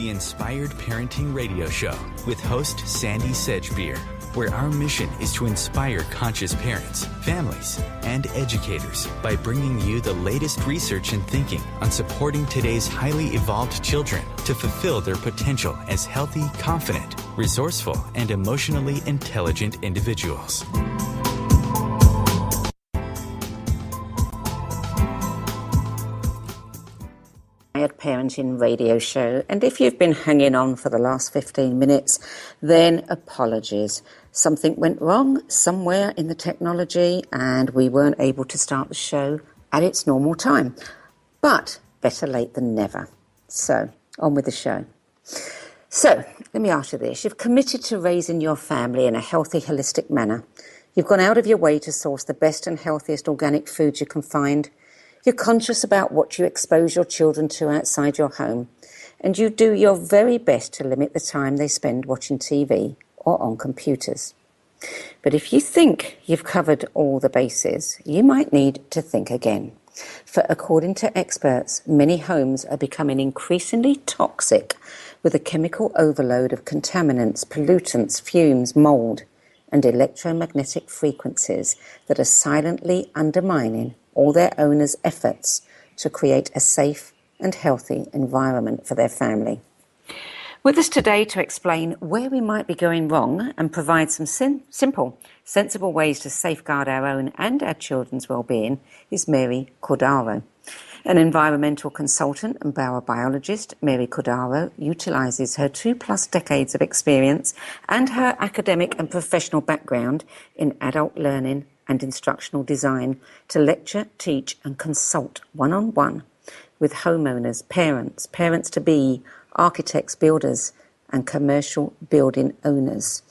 the Inspired Parenting Radio Show with host Sandy Sedgbeer, where our mission is to inspire conscious parents, families, and educators by bringing you the latest research and thinking on supporting today's highly evolved children to fulfill their potential as healthy, confident, resourceful, and emotionally intelligent individuals. Parenting Radio Show, and if you've been hanging on for the last 15 minutes, then apologies. Something went wrong somewhere in the technology and we weren't able to start the show at its normal time. But better late than never. So, on with the show. So, let me ask you this. You've committed to raising your family in a healthy, holistic manner. You've gone out of your way to source the best and healthiest organic foods you can find. You're conscious about what you expose your children to outside your home, and you do your very best to limit the time they spend watching TV or on computers. But if you think you've covered all the bases, you might need to think again. For according to experts, many homes are becoming increasingly toxic with a chemical overload of contaminants, pollutants, fumes, mold, and electromagnetic frequencies that are silently undermining all their owners' efforts to create a safe and healthy environment for their family. With us today to explain where we might be going wrong and provide some simple, sensible ways to safeguard our own and our children's well-being is Mary Cordaro. An environmental consultant and biobiologist, Mary Cordaro utilises her 2+ decades of experience and her academic and professional background in adult learning and instructional design to lecture, teach and consult one-on-one with homeowners, parents-to-be, architects, builders and commercial building owners,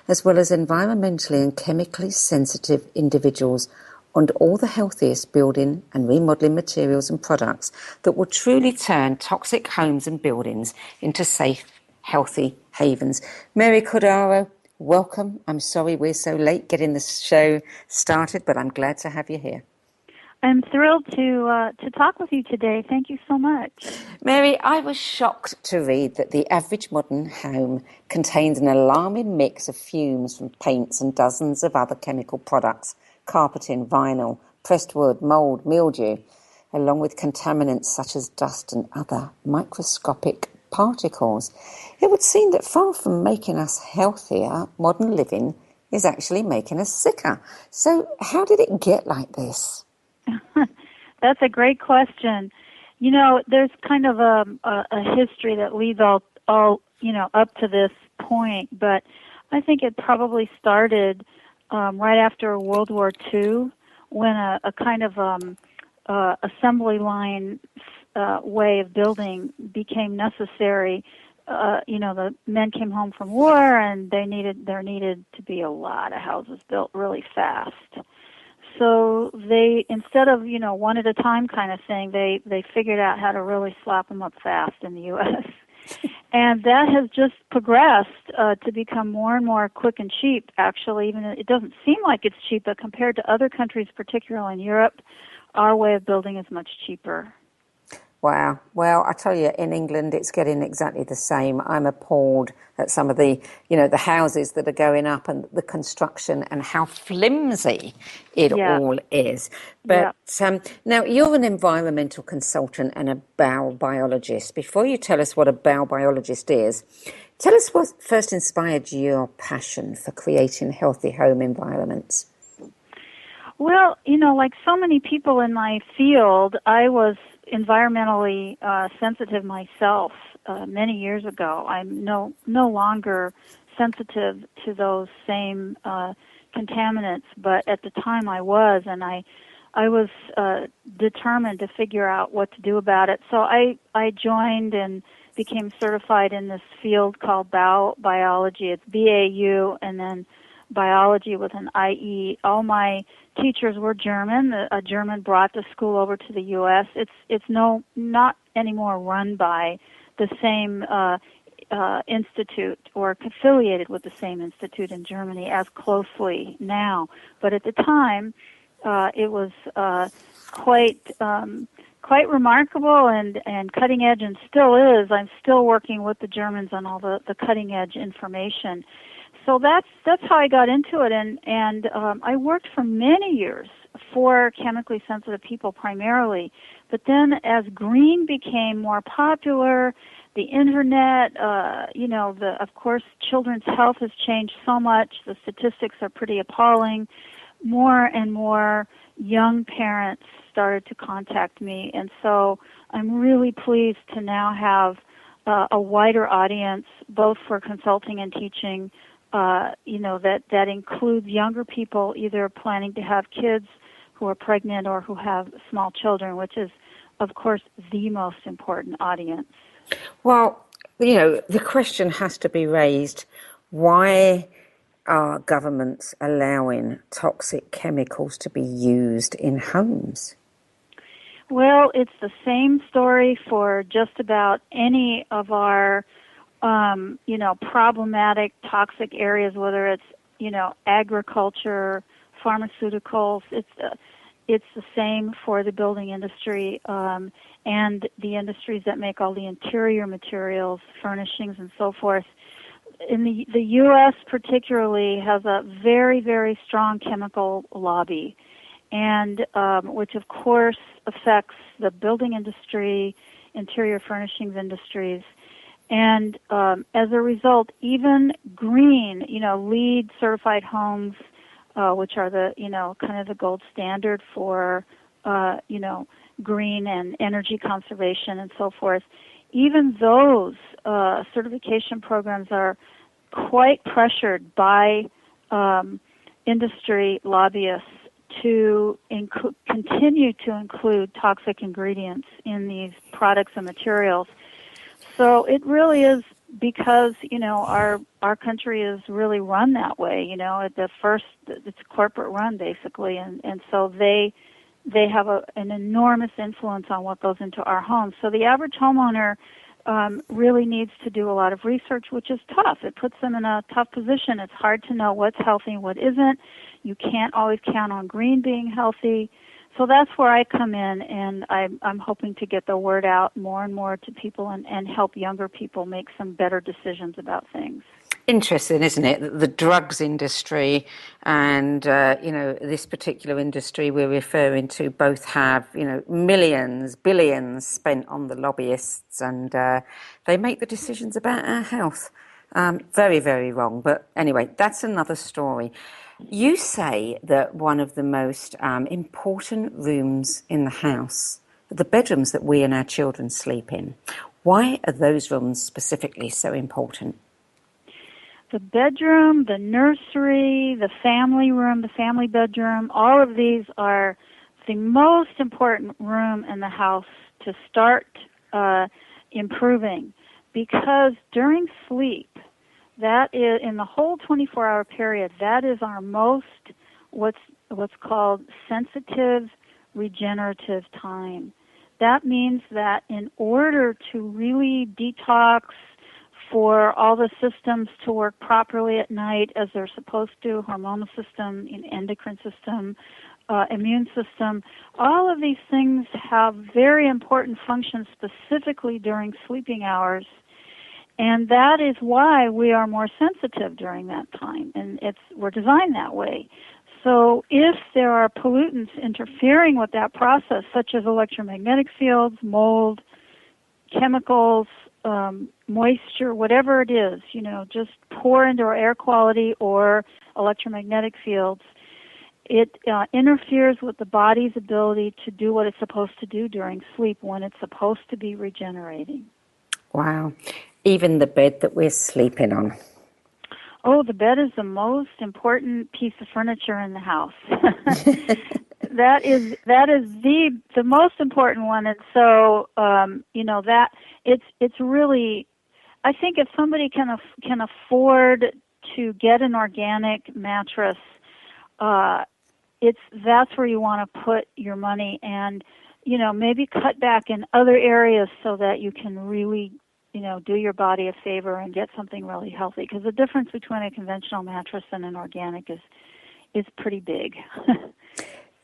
as well as environmentally and chemically sensitive individuals on all the healthiest building and remodeling materials and products that will truly turn toxic homes and buildings into safe, healthy havens. Mary Cordaro, welcome. I'm sorry we're so late getting the show started, but I'm glad to have you here. I'm thrilled to talk with you today. Thank you so much. Mary, I was shocked to read that the average modern home contains an alarming mix of fumes from paints and dozens of other chemical products, carpeting, vinyl, pressed wood, mold, mildew, along with contaminants such as dust and other microscopic particles. It would seem that far from making us healthier, modern living is actually making us sicker. So how did it get like this? That's a great question. You know, there's kind of a history that leads all up to this point, but I think it probably started right after World War II, when a kind of assembly line way of building became necessary. The men came home from war, and there needed to be a lot of houses built really fast. So they, instead of one at a time kind of thing, they figured out how to really slap them up fast in the U.S. And that has just progressed to become more and more quick and cheap, actually. Even it doesn't seem like it's cheap, but compared to other countries, particularly in Europe, our way of building is much cheaper. Wow. Well, I tell you, in England, it's getting exactly the same. I'm appalled at some of the, the houses that are going up and the construction and how flimsy it all is. But now, you're an environmental consultant and a biobiologist. Before you tell us what a biobiologist is, tell us what first inspired your passion for creating healthy home environments. Well, like so many people in my field, I was environmentally sensitive myself many years ago. I'm no longer sensitive to those same contaminants, but at the time I was, and I was determined to figure out what to do about it. So I joined and became certified in this field called biology. It's BAU, and then biology with an IE. All my teachers were German. A German brought the school over to the U.S. It's not anymore run by the same institute or affiliated with the same institute in Germany as closely now. But at the time, it was quite quite remarkable and cutting edge, and still is. I'm still working with the Germans on all the cutting edge information. So that's how I got into it, and I worked for many years for chemically sensitive people primarily. But then as green became more popular, the internet, of course, children's health has changed so much. The statistics are pretty appalling. More and more young parents started to contact me, and so I'm really pleased to now have a wider audience, both for consulting and teaching, that includes younger people either planning to have kids who are pregnant or who have small children, which is, of course, the most important audience. Well, the question has to be raised, why are governments allowing toxic chemicals to be used in homes? Well, it's the same story for just about any of our, problematic toxic areas, whether it's, agriculture, pharmaceuticals. It's the same for the building industry and the industries that make all the interior materials, furnishings, and so forth. In the U.S. particularly has a very, very strong chemical lobby, and which of course affects the building industry, interior furnishings industries, and as a result, even green, LEED certified homes, which are the kind of the gold standard for green and energy conservation and so forth. Even those certification programs are quite pressured by industry lobbyists to continue to include toxic ingredients in these products and materials. So it really is because, our country is really run that way. It's corporate run basically, and so they have an enormous influence on what goes into our homes. So the average homeowner really needs to do a lot of research, which is tough. It puts them in a tough position. It's hard to know what's healthy and what isn't. You can't always count on green being healthy. So that's where I come in, and I'm hoping to get the word out more and more to people and help younger people make some better decisions about things. Interesting, isn't it? The drugs industry and, this particular industry we're referring to both have, millions, billions spent on the lobbyists, and they make the decisions about our health. Very, very wrong. But anyway, that's another story. You say that one of the most important rooms in the house are the bedrooms that we and our children sleep in. Why are those rooms specifically so important? The bedroom, the nursery, the family room, the family bedroom, all of these are the most important room in the house to start improving, because during sleep, that is, in the whole 24-hour period, that is our most what's called sensitive regenerative time. That means that in order to really detox, for all the systems to work properly at night as they're supposed to, hormonal system, endocrine system, immune system, all of these things have very important functions specifically during sleeping hours. And that is why we are more sensitive during that time, and we're designed that way. So if there are pollutants interfering with that process, such as electromagnetic fields, mold, chemicals, moisture, whatever it is, just poor into our air quality or electromagnetic fields, it interferes with the body's ability to do what it's supposed to do during sleep when it's supposed to be regenerating. Wow. Even the bed that we're sleeping on. Oh, the bed is the most important piece of furniture in the house. That is the most important one, and so that it's really, I think if somebody can afford to get an organic mattress, that's where you want to put your money, and maybe cut back in other areas so that you can really do your body a favor and get something really healthy, because the difference between a conventional mattress and an organic is pretty big.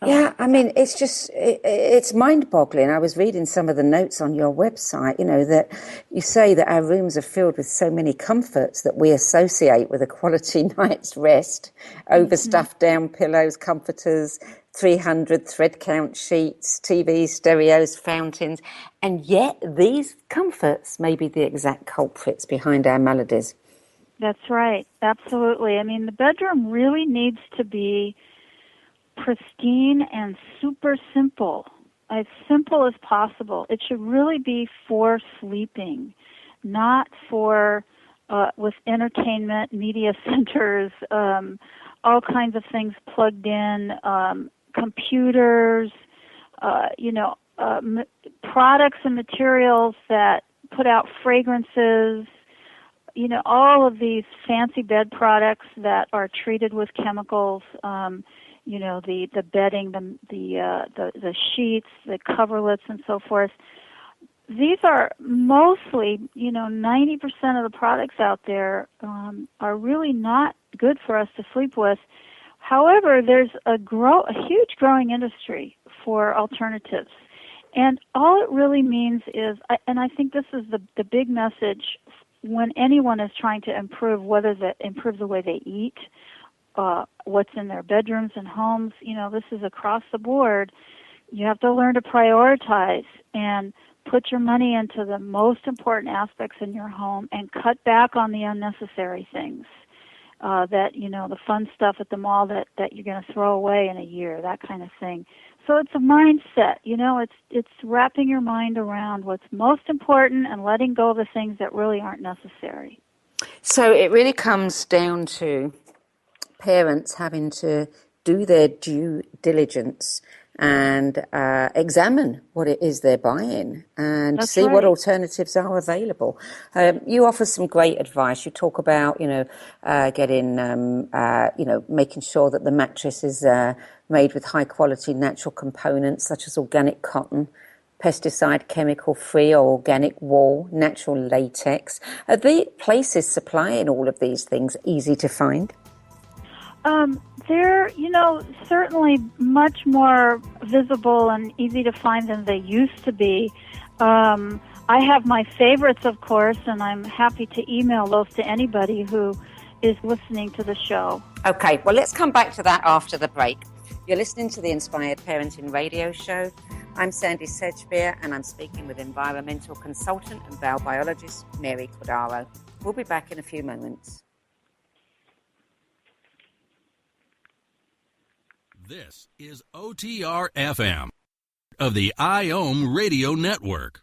Yeah, I mean, it's just, it's mind-boggling. I was reading some of the notes on your website, that you say that our rooms are filled with so many comforts that we associate with a quality night's rest, overstuffed down pillows, comforters, 300 thread count sheets, TVs, stereos, fountains, and yet these comforts may be the exact culprits behind our maladies. That's right, absolutely. I mean, the bedroom really needs to be pristine and super simple, as simple as possible. It should really be for sleeping, not for with entertainment, media centers, all kinds of things plugged in, computers, products and materials that put out fragrances, all of these fancy bed products that are treated with chemicals, the bedding, the sheets, the coverlets, and so forth. These are mostly, 90% of the products out there are really not good for us to sleep with. However, there's a huge growing industry for alternatives. And all it really means is, and I think this is the big message when anyone is trying to improve, improve the way they eat, what's in their bedrooms and homes, this is across the board. You have to learn to prioritize and put your money into the most important aspects in your home and cut back on the unnecessary things. The fun stuff at the mall that you're going to throw away in a year, that kind of thing. So it's a mindset, it's wrapping your mind around what's most important and letting go of the things that really aren't necessary. So it really comes down to parents having to do their due diligence and examine what it is they're buying and That's see right. what alternatives are available. You offer some great advice. You talk about, getting, making sure that the mattress is made with high quality natural components such as organic cotton, pesticide chemical free or organic wool, natural latex. Are the places supplying all of these things easy to find? They're, certainly much more visible and easy to find than they used to be. I have my favorites, of course, and I'm happy to email those to anybody who is listening to the show. Okay, well, let's come back to that after the break. You're listening to the Inspired Parenting Radio Show. I'm Sandy Sedgbeer, and I'm speaking with environmental consultant and bowel biologist Mary Cordaro. We'll be back in a few moments. This is OTR-FM of the IOM Radio Network.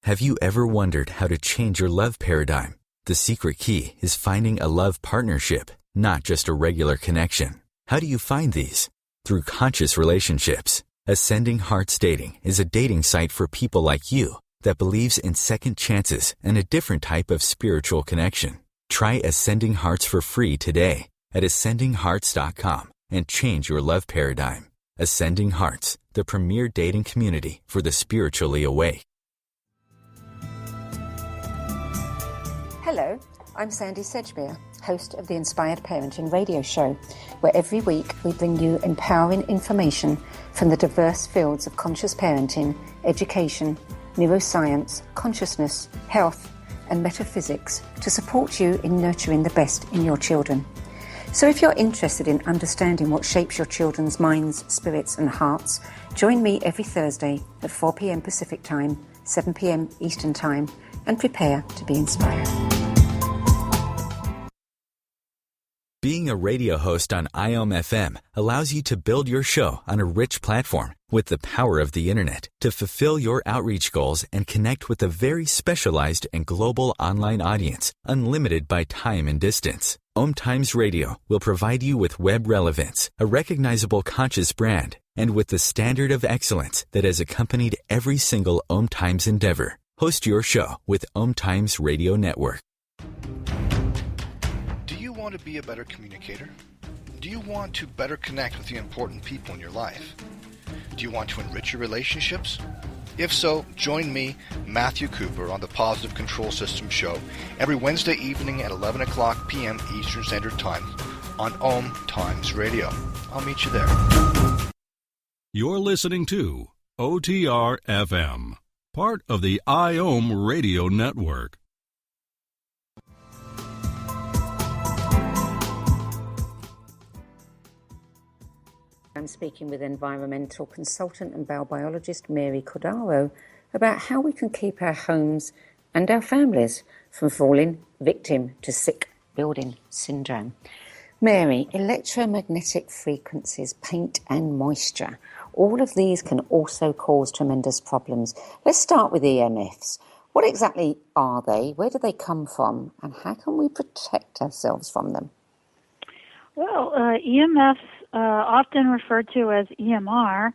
Have you ever wondered how to change your love paradigm? The secret key is finding a love partnership, not just a regular connection. How do you find these? Through conscious relationships. Ascending Hearts Dating is a dating site for people like you that believes in second chances and a different type of spiritual connection. Try Ascending Hearts for free today at ascendinghearts.com. and change your love paradigm. Ascending Hearts, the premier dating community for the spiritually awake. Hello, I'm Sandy Sedgbeer, host of the Inspired Parenting Radio Show, where every week we bring you empowering information from the diverse fields of conscious parenting, education, neuroscience, consciousness, health, and metaphysics to support you in nurturing the best in your children. So if you're interested in understanding what shapes your children's minds, spirits and hearts, join me every Thursday at 4 p.m. Pacific Time, 7 p.m. Eastern Time, and prepare to be inspired. Being a radio host on IOM FM allows you to build your show on a rich platform with the power of the internet to fulfill your outreach goals and connect with a very specialized and global online audience, unlimited by time and distance. OMTimes Radio will provide you with web relevance, a recognizable conscious brand, and with the standard of excellence that has accompanied every single OMTimes endeavor. Host your show with OMTimes Radio Network. Do you want to be a better communicator? Do you want to better connect with the important people in your life? Do you want to enrich your relationships? If so, join me, Matthew Cooper, on the Positive Control System Show every Wednesday evening at 11 o'clock p.m. Eastern Standard Time on OMTimes Radio. I'll meet you there. You're listening to OTR FM, part of the IOM Radio Network. I'm speaking with environmental consultant and bowel biologist Mary Cordaro about how we can keep our homes and our families from falling victim to sick building syndrome. Mary, electromagnetic frequencies, paint and moisture, all of these can also cause tremendous problems. Let's start with EMFs. What exactly are they? Where do they come from? And how can we protect ourselves from them? Well, EMFs, often referred to as EMR,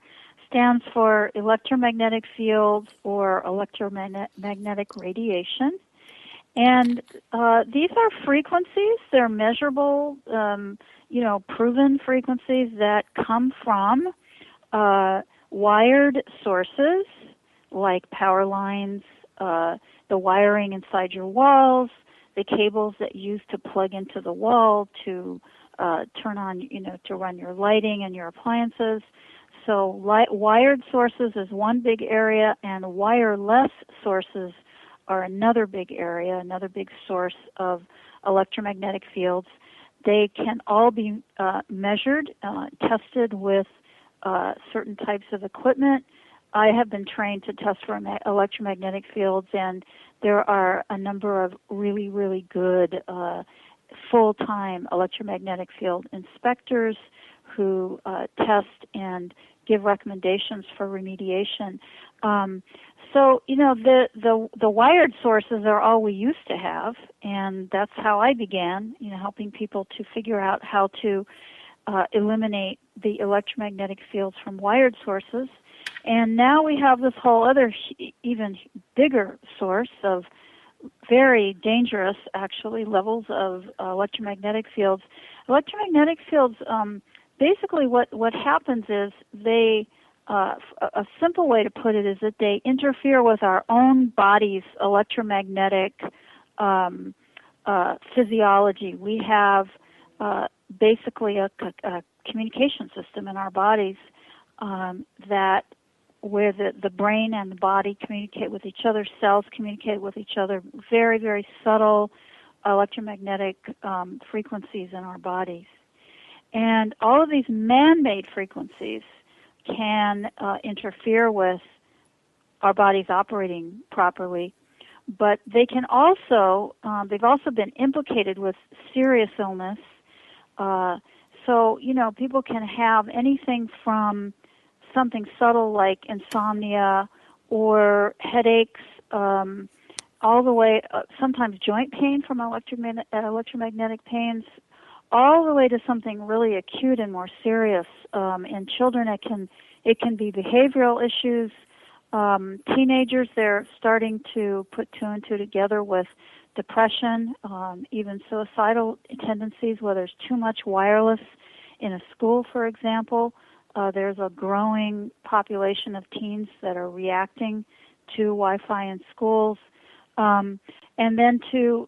stands for electromagnetic fields or electromagnetic radiation. And these are frequencies. They're measurable, proven frequencies that come from wired sources like power lines, the wiring inside your walls, the cables that you use to plug into the wall to turn on, to run your lighting and your appliances. So wired sources is one big area, and wireless sources are another big area, another big source of electromagnetic fields. They can all be measured, tested with certain types of equipment. I have been trained to test for electromagnetic fields, and there are a number of really, really good full-time electromagnetic field inspectors who test and give recommendations for remediation. The wired sources are all we used to have, and that's how I began, helping people to figure out how to eliminate the electromagnetic fields from wired sources. And now we have this whole other even bigger source of very dangerous, actually, levels of electromagnetic fields. Electromagnetic fields, basically what happens is they, a simple way to put it is that they interfere with our own body's electromagnetic physiology. We have basically a communication system in our bodies that where the brain and the body communicate with each other, cells communicate with each other, very, very subtle electromagnetic frequencies in our bodies. And all of these man-made frequencies can interfere with our bodies operating properly, but they can also, they've also been implicated with serious illness. People can have anything from something subtle like insomnia or headaches, all the way, sometimes joint pain from electromagnetic pains, all the way to something really acute and more serious. In children, it can be behavioral issues. Teenagers, they're starting to put two and two together with depression, even suicidal tendencies, where there's too much wireless in a school, for example. There's a growing population of teens that are reacting to Wi-Fi in schools. And then to,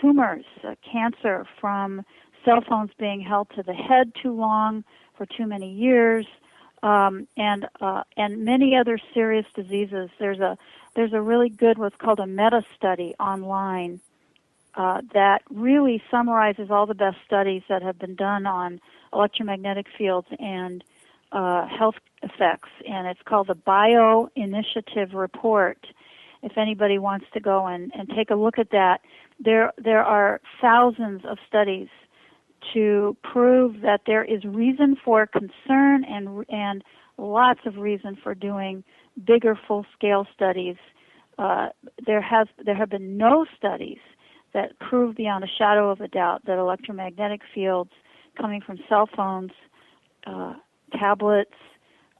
tumors, cancer from cell phones being held to the head too long for too many years, and many other serious diseases. There's a really good what's called a meta study online that really summarizes all the best studies that have been done on electromagnetic fields and health effects, and it's called the Bio Initiative Report. If anybody wants to go and take a look at that, there are thousands of studies to prove that there is reason for concern and lots of reason for doing bigger full-scale studies. There have been no studies that prove beyond a shadow of a doubt that electromagnetic fields coming from cell phones, tablets,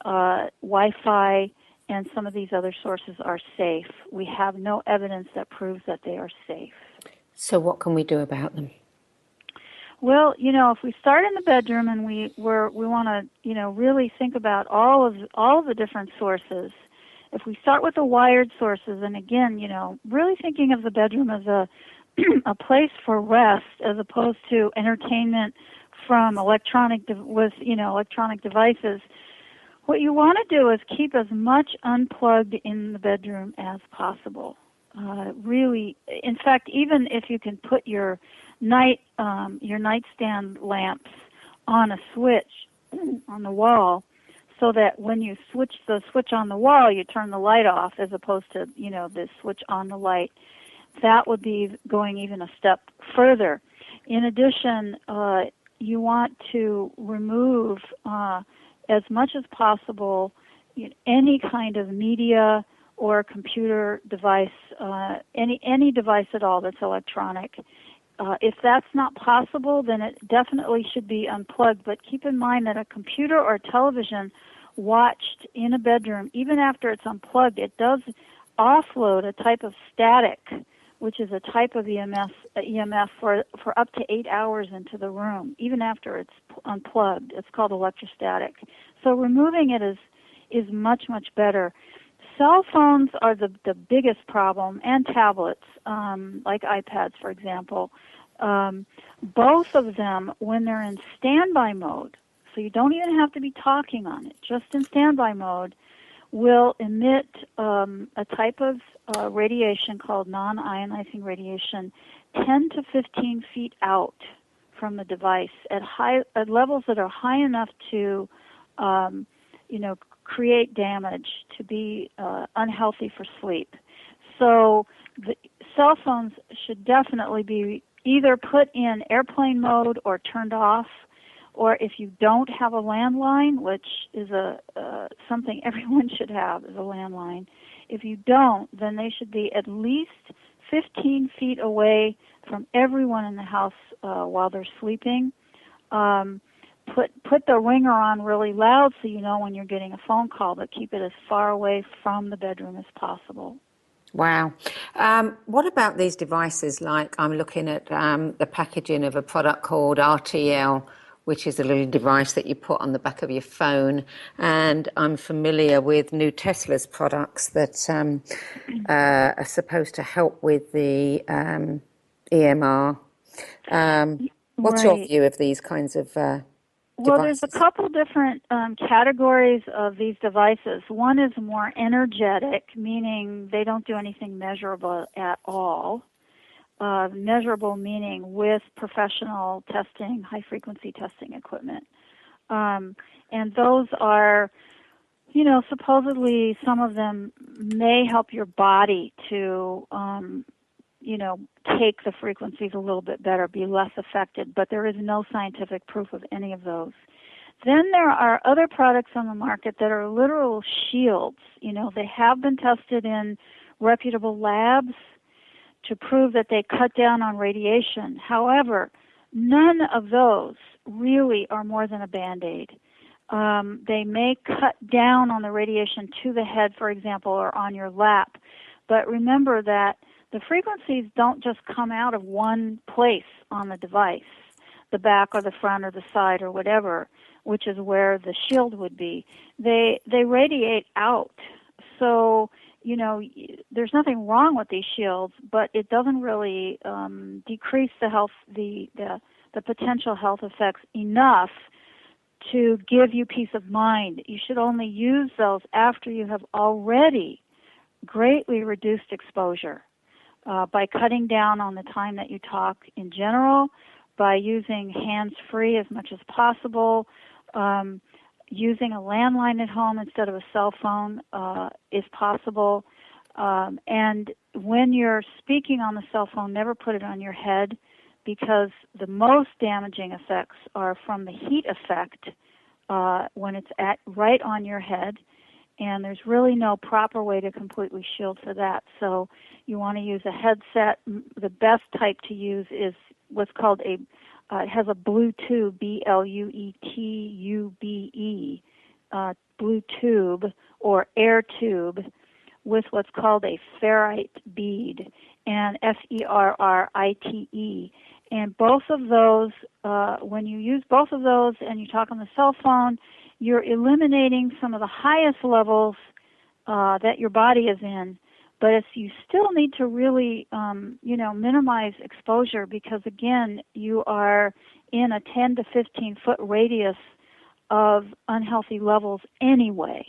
Wi-Fi, and some of these other sources are safe. We have no evidence that proves that they are safe. So what can we do about them? Well, if we start in the bedroom and we want to, really think about all of the different sources. If we start with the wired sources, and again, really thinking of the bedroom as a place for rest as opposed to entertainment from electronic devices. What you want to do is keep as much unplugged in the bedroom as possible. Really, in fact, even if you can put your nightstand lamps on a switch on the wall, so that when you switch the switch on the wall, you turn the light off, as opposed to the switch on the light. That would be going even a step further. In addition, you want to remove as much as possible any kind of media or computer device, any device at all that's electronic. If that's not possible, then it definitely should be unplugged. But keep in mind that a computer or television watched in a bedroom, even after it's unplugged, it does offload a type of static, which is a type of EMF for up to 8 hours into the room, even after it's unplugged. It's called electrostatic. So removing it is much, much better. Cell phones are the biggest problem, and tablets, like iPads, for example. Both of them, when they're in standby mode, so you don't even have to be talking on it, just in standby mode, will emit a type of radiation called non-ionizing radiation 10 to 15 feet out from the device at levels that are high enough to create damage, to be unhealthy for sleep. So the cell phones should definitely be either put in airplane mode or turned off, or if you don't have a landline, which is something everyone should have, is a landline. If you don't, then they should be at least 15 feet away from everyone in the house while they're sleeping. Put the ringer on really loud so you know when you're getting a phone call, but keep it as far away from the bedroom as possible. Wow. What about these devices? Like, I'm looking at the packaging of a product called RTL, which is a little device that you put on the back of your phone. And I'm familiar with new Tesla's products that are supposed to help with the EMR. What's your view of these kinds of devices? Well, there's a couple different categories of these devices. One is more energetic, meaning they don't do anything measurable at all. Measurable meaning with professional testing, high-frequency testing equipment. And those are, supposedly some of them may help your body to, take the frequencies a little bit better, be less affected, but there is no scientific proof of any of those. Then there are other products on the market that are literal shields. They have been tested in reputable labs to prove that they cut down on radiation. However, none of those really are more than a Band-Aid. They may cut down on the radiation to the head, for example, or on your lap. But remember that the frequencies don't just come out of one place on the device, the back or the front or the side or whatever, which is where the shield would be. They radiate out. So, there's nothing wrong with these shields, but it doesn't really decrease the potential health effects enough to give you peace of mind. You should only use those after you have already greatly reduced exposure. By cutting down on the time that you talk in general, by using hands-free as much as possible, using a landline at home instead of a cell phone is possible. And when you're speaking on the cell phone, never put it on your head, because the most damaging effects are from the heat effect when it's right on your head. And there's really no proper way to completely shield for that. So you want to use a headset. The best type to use is what's called it has a blue tube, BLUETUBE, blue tube or air tube with what's called a ferrite bead, and FERRITE. And both of those, when you use both of those and you talk on the cell phone, you're eliminating some of the highest levels that your body is in. But if you still need to really, minimize exposure, because again, you are in a 10 to 15 foot radius of unhealthy levels anyway.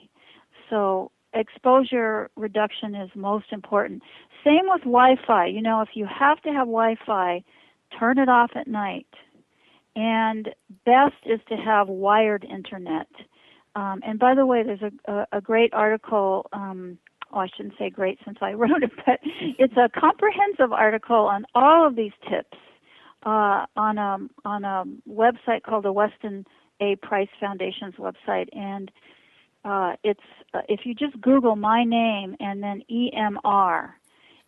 So exposure reduction is most important. Same with Wi-Fi. You know, if you have to have Wi-Fi, turn it off at night. And best is to have wired internet. And by the way, there's a great article, I shouldn't say great since I wrote it, but it's a comprehensive article on all of these tips on a website called the Weston A. Price Foundation's website. And it's if you just Google my name and then EMR,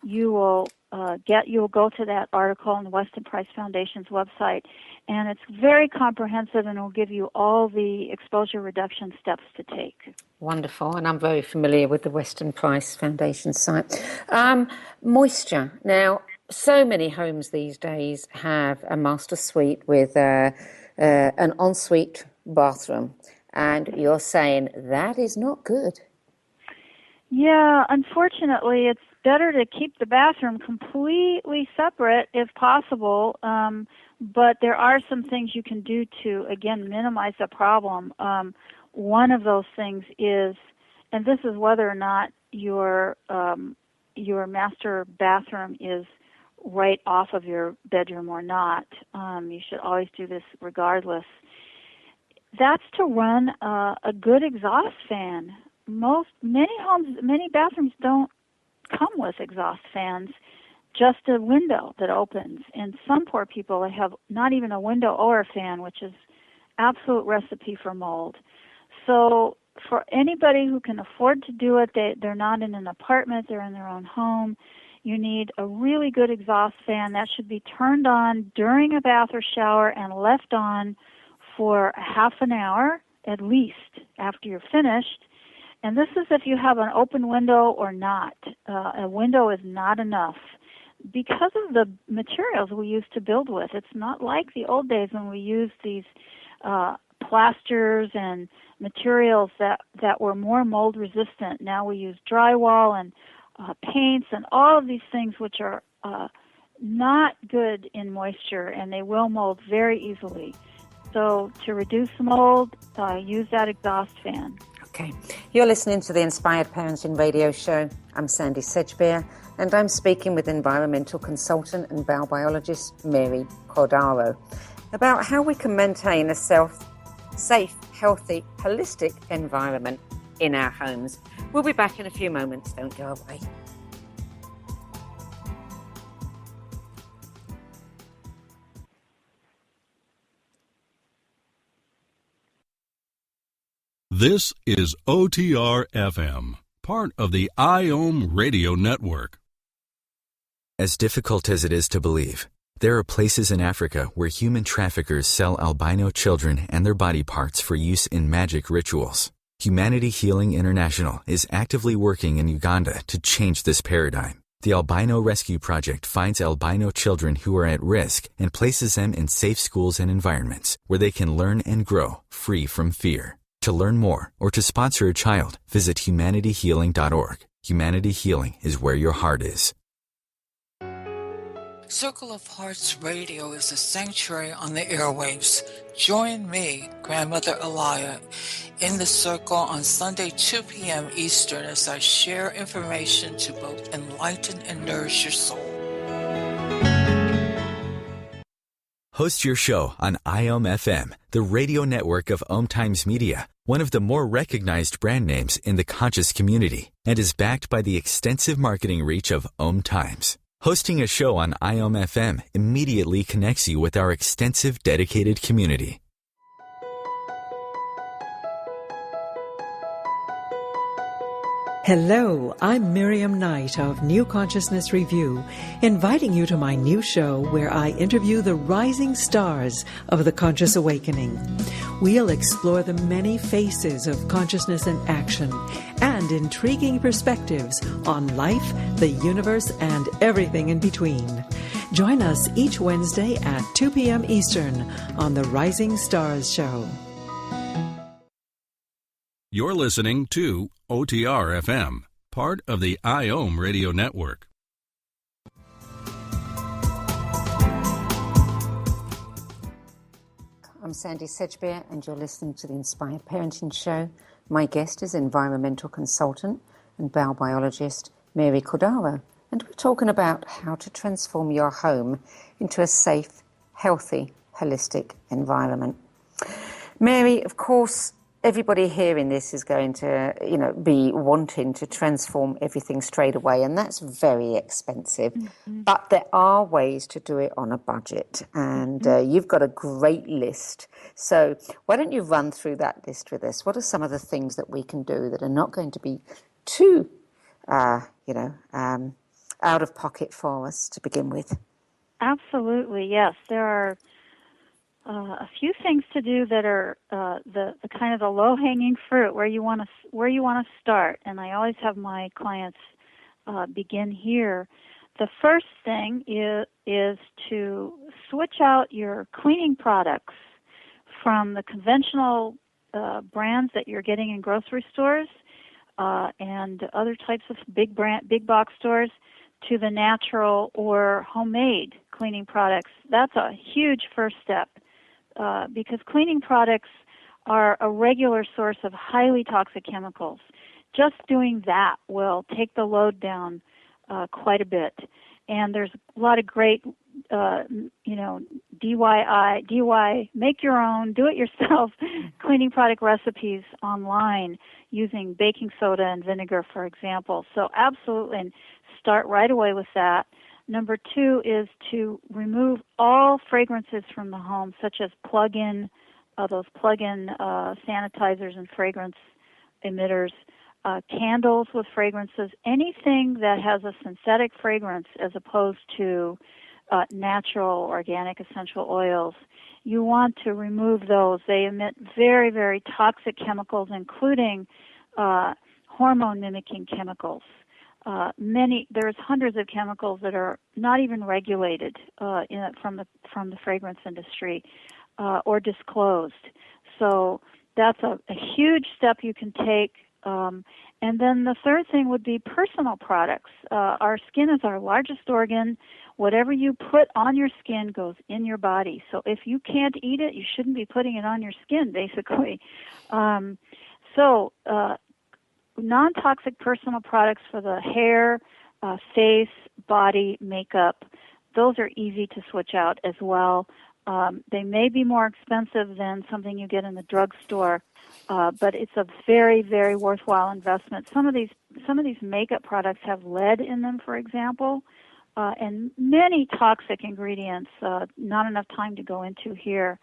you'll go to that article on the Weston Price Foundation's website, and it's very comprehensive, and it will give you all the exposure reduction steps to take. Wonderful, and I'm very familiar with the Weston Price Foundation site. Moisture. Now, so many homes these days have a master suite with an ensuite bathroom, and you're saying that is not good. Yeah, unfortunately, it's better to keep the bathroom completely separate if possible, but there are some things you can do to, again, minimize the problem. One of those things is, and this is whether or not your master bathroom is right off of your bedroom or not. You should always do this regardless. That's to run a good exhaust fan. Many bathrooms don't come with exhaust fans, just a window that opens. And some poor people have not even a window or a fan, which is absolute recipe for mold. So for anybody who can afford to do it, they're not in an apartment, they're in their own home, you need a really good exhaust fan. That should be turned on during a bath or shower and left on for half an hour at least after you're finished. And this is if you have an open window or not. A window is not enough because of the materials we used to build with. It's not like the old days when we used these plasters and materials that were more mold resistant. Now we use drywall and paints and all of these things which are not good in moisture, and they will mold very easily. So to reduce mold, use that exhaust fan. Okay. You're listening to the Inspired Parenting Radio Show. I'm Sandy Sedgbeer, and I'm speaking with environmental consultant and bowel biologist Mary Cordaro about how we can maintain a safe, healthy, holistic environment in our homes. We'll be back in a few moments. Don't go away. This is OTR FM, part of the IOM Radio Network. As difficult as it is to believe, there are places in Africa where human traffickers sell albino children and their body parts for use in magic rituals. Humanity Healing International is actively working in Uganda to change this paradigm. The Albino Rescue Project finds albino children who are at risk and places them in safe schools and environments where they can learn and grow free from fear. To learn more or to sponsor a child, visit humanityhealing.org. Humanity Healing is where your heart is. Circle of Hearts Radio is a sanctuary on the airwaves. Join me, Grandmother Elia, in the circle on Sunday, 2 p.m. Eastern as I share information to both enlighten and nourish your soul. Host your show on IOM FM, the radio network of OMTimes Media, one of the more recognized brand names in the conscious community, and is backed by the extensive marketing reach of OMTimes. Hosting a show on IOM FM immediately connects you with our extensive dedicated community. Hello, I'm Miriam Knight of New Consciousness Review, inviting you to my new show where I interview the rising stars of the conscious awakening. We'll explore the many faces of consciousness in action and intriguing perspectives on life, the universe, and everything in between. Join us each Wednesday at 2 p.m. Eastern on the Rising Stars Show. You're listening to OTR FM, part of the IOM Radio Network. I'm Sandy Sedgbeer, and you're listening to the Inspired Parenting Show. My guest is environmental consultant and bowel biologist Mary Cordaro, and we're talking about how to transform your home into a safe, healthy, holistic environment. Mary, of course, everybody hearing this is going to, be wanting to transform everything straight away, and that's very expensive. Mm-hmm. But there are ways to do it on a budget, and you've got a great list. So why don't you run through that list with us? What are some of the things that we can do that are not going to be too, out of pocket for us to begin with? Absolutely, yes. There are a few things to do that are the kind of the low-hanging fruit where you want to start, and I always have my clients begin here. The first thing is to switch out your cleaning products from the conventional brands that you're getting in grocery stores and other types of big box stores to the natural or homemade cleaning products. That's a huge first step. Because cleaning products are a regular source of highly toxic chemicals. Just doing that will take the load down quite a bit. And there's a lot of great, DIY, make your own, do it yourself cleaning product recipes online using baking soda and vinegar, for example. So absolutely, and start right away with that. Number 2 is to remove all fragrances from the home, such as those plug-in sanitizers and fragrance emitters, candles with fragrances, anything that has a synthetic fragrance as opposed to natural, organic, essential oils. You want to remove those. They emit very, very toxic chemicals, including hormone-mimicking chemicals. There's hundreds of chemicals that are not even regulated from the fragrance industry or disclosed. So that's a huge step you can take. And then the third thing would be personal products. Our skin is our largest organ. Whatever you put on your skin goes in your body. So if you can't eat it, you shouldn't be putting it on your skin, basically. Non-toxic personal products for the hair, face, body, makeup, those are easy to switch out as well. They may be more expensive than something you get in the drugstore, but it's a very, very worthwhile investment. Some of these makeup products have lead in them, for example, and many toxic ingredients. Not enough time to go into here.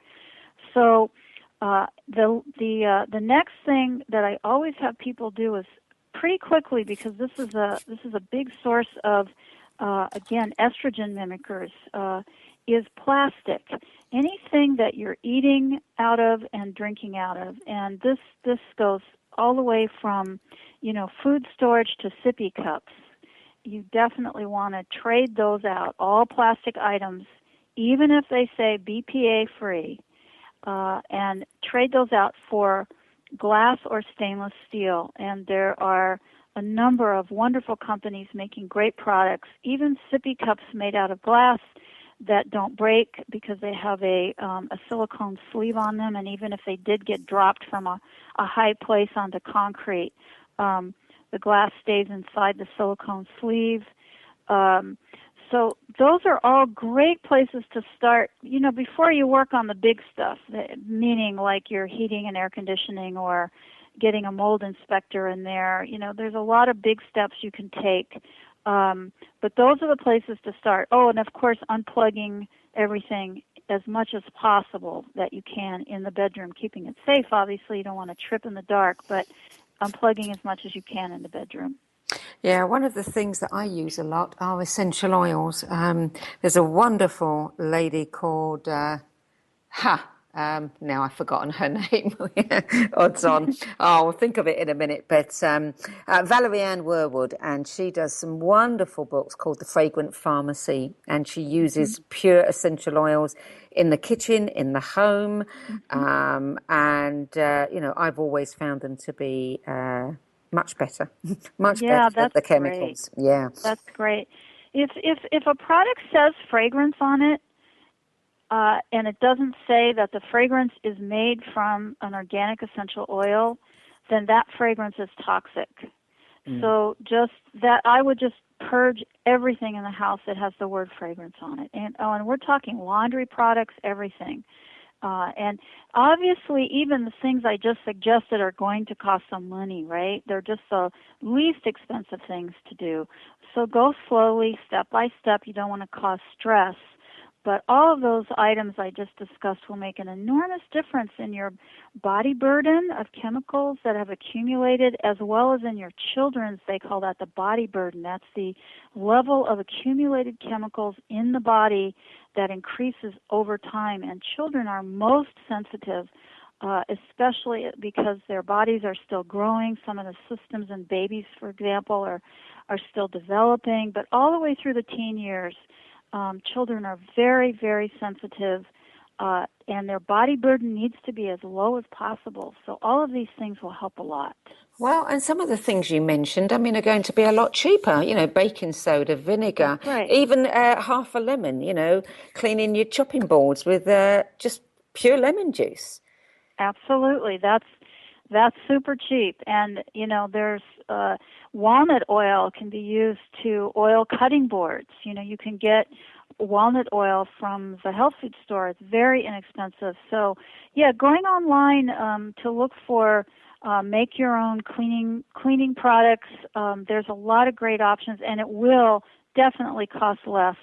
So the next thing that I always have people do is pretty quickly, because this is a big source of again estrogen mimickers, is plastic. Anything that you're eating out of and drinking out of, and this goes all the way from food storage to sippy cups. You definitely want to trade those out, all plastic items, even if they say BPA free. And trade those out for glass or stainless steel. And there are a number of wonderful companies making great products, even sippy cups made out of glass that don't break because they have a silicone sleeve on them. And even if they did get dropped from a high place onto concrete, the glass stays inside the silicone sleeve. So those are all great places to start, before you work on the big stuff, meaning like your heating and air conditioning or getting a mold inspector in there. There's a lot of big steps you can take, but those are the places to start. Oh, and of course, unplugging everything as much as possible that you can in the bedroom, keeping it safe. Obviously, you don't want to trip in the dark, but unplugging as much as you can in the bedroom. Yeah, one of the things that I use a lot are essential oils. There's a wonderful lady called, now I've forgotten her name, odds on. I'll think of it in a minute. But Valerie Ann Werwood, and she does some wonderful books called The Fragrant Pharmacy, and she uses pure essential oils in the kitchen, in the home, I've always found them to be much better, better than the chemicals. Great. Yeah, that's great. If a product says fragrance on it, and it doesn't say that the fragrance is made from an organic essential oil, then that fragrance is toxic. So just that, I would just purge everything in the house that has the word fragrance on it. And we're talking laundry products, everything. And obviously, even the things I just suggested are going to cost some money, right? They're just the least expensive things to do. So go slowly, step by step. You don't want to cause stress. But all of those items I just discussed will make an enormous difference in your body burden of chemicals that have accumulated, as well as in your children's. They call that the body burden. That's the level of accumulated chemicals in the body that increases over time. And children are most sensitive, especially because their bodies are still growing. Some of the systems in babies, for example, are still developing. But all the way through the teen years, children are very, very sensitive, and their body burden needs to be as low as possible. So all of these things will help a lot. Well, and some of the things you mentioned, I mean, are going to be a lot cheaper. You know, baking soda, vinegar, right. even half a lemon, you know, cleaning your chopping boards with just pure lemon juice. Absolutely. That's super cheap. And, you know, there's walnut oil can be used to oil cutting boards. You know, you can get walnut oil from the health food store. It's very inexpensive. So, yeah, going online to look for make your own cleaning products, there's a lot of great options, and it will definitely cost less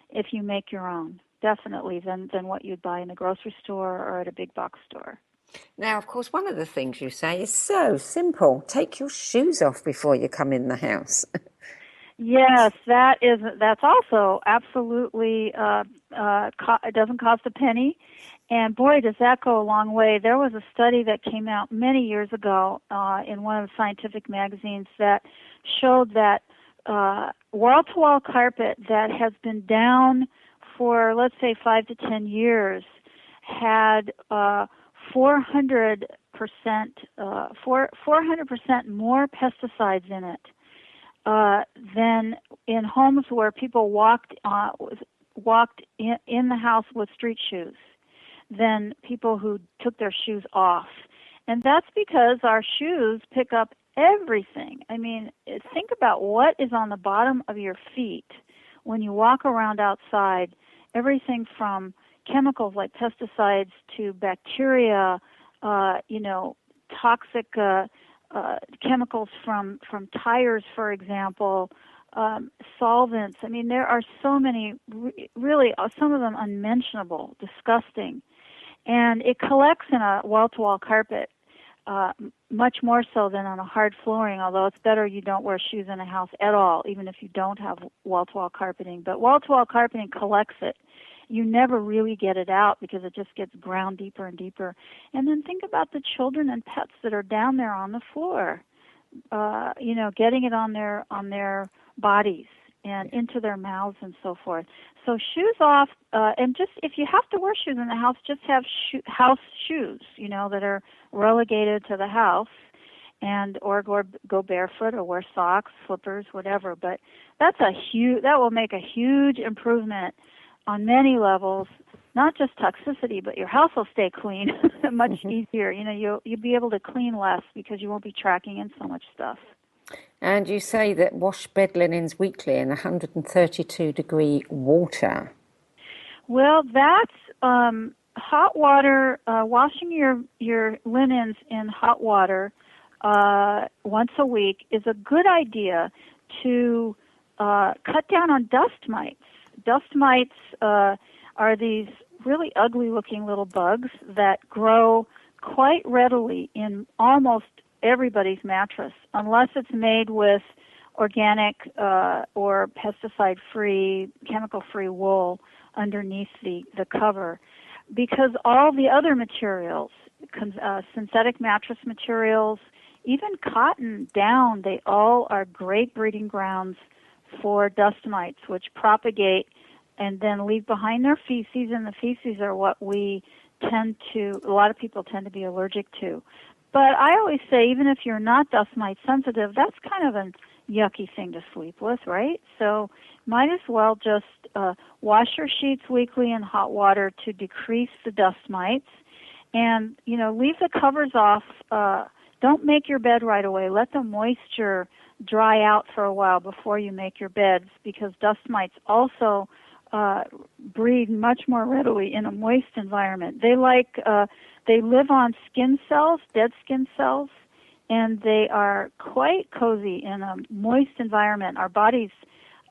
if you make your own, definitely, than what you'd buy in the grocery store or at a big box store. Now, of course, one of the things you say is so simple. Take your shoes off before you come in the house. Yes, that's also absolutely, it doesn't cost a penny. And boy, does that go a long way. There was a study that came out many years ago in one of the scientific magazines that showed that wall-to-wall carpet that has been down for, let's say, 5 to 10 years had 400% more pesticides in it than in homes where people walked in the house with street shoes, than people who took their shoes off. And that's because our shoes pick up everything. I mean, think about what is on the bottom of your feet when you walk around outside. Everything from chemicals like pesticides to bacteria, toxic chemicals from tires, for example, solvents. I mean, there are so many, really, some of them unmentionable, disgusting. And it collects in a wall-to-wall carpet much more so than on a hard flooring, although it's better you don't wear shoes in a house at all, even if you don't have wall-to-wall carpeting. But wall-to-wall carpeting collects it. You never really get it out because it just gets ground deeper and deeper. And then think about the children and pets that are down there on the floor, getting it on their bodies and into their mouths and so forth. So shoes off, and just if you have to wear shoes in the house, just have house shoes, that are relegated to the house, or go barefoot or wear socks, slippers, whatever. But that will make a huge improvement on many levels, not just toxicity, but your house will stay clean much easier. You'll be able to clean less because you won't be tracking in so much stuff. And you say that wash bed linens weekly in 132-degree water. Well, that's hot water. Washing your linens in hot water once a week is a good idea to cut down on dust mites. Dust mites are these really ugly-looking little bugs that grow quite readily in almost everybody's mattress, unless it's made with organic or pesticide-free, chemical-free wool underneath the cover. Because all the other materials, synthetic mattress materials, even cotton, down, they all are great breeding grounds for dust mites, which propagate and then leave behind their feces, and the feces are what a lot of people tend to be allergic to. But I always say, even if you're not dust mite sensitive, that's kind of yucky thing to sleep with, right? So might as well just wash your sheets weekly in hot water to decrease the dust mites. And, leave the covers off. Don't make your bed right away. Let the moisture dry out for a while before you make your beds, because dust mites also breed much more readily in a moist environment. They live on skin cells, dead skin cells, and they are quite cozy in a moist environment. Our bodies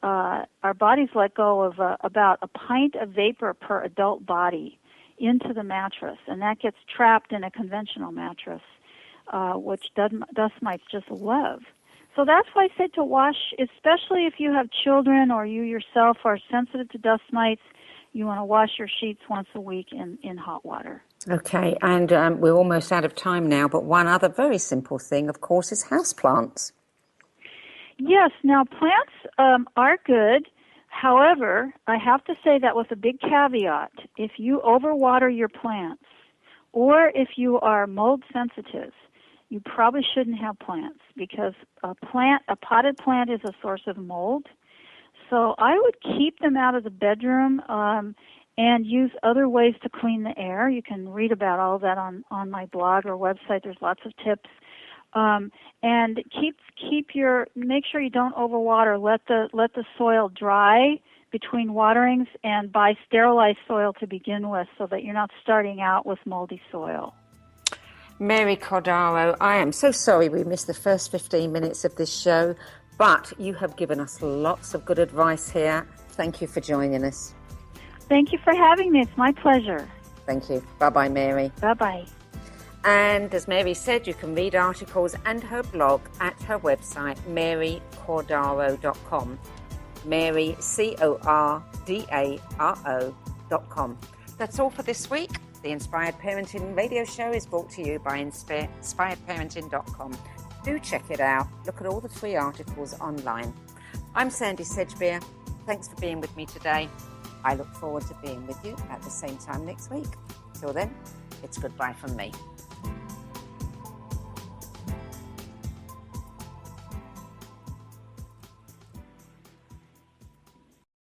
let go of about a pint of vapor per adult body into the mattress, and that gets trapped in a conventional mattress, which dust mites just love. So that's why I said to wash, especially if you have children or you yourself are sensitive to dust mites. You want to wash your sheets once a week in hot water. Okay, and we're almost out of time now, but one other very simple thing, of course, is houseplants. Yes, now plants are good. However, I have to say that with a big caveat. If you overwater your plants, or if you are mold sensitive, you probably shouldn't have plants, because a potted plant is a source of mold. So I would keep them out of the bedroom and use other ways to clean the air. You can read about all of that on my blog or website. There's lots of tips. And make sure you don't overwater. Let the soil dry between waterings, and buy sterilized soil to begin with, so that you're not starting out with moldy soil. Mary Cordaro, I am so sorry we missed the first 15 minutes of this show, but you have given us lots of good advice here. Thank you for joining us. Thank you for having me. It's my pleasure. Thank you. Bye-bye, Mary. Bye-bye. And as Mary said, you can read articles and her blog at her website, marycordaro.com. Mary, Cordaro.com. That's all for this week. The Inspired Parenting Radio Show is brought to you by inspiredparenting.com. Do check it out. Look at all the free articles online. I'm Sandy Sedgbeer. Thanks for being with me today. I look forward to being with you at the same time next week. Till then, it's goodbye from me.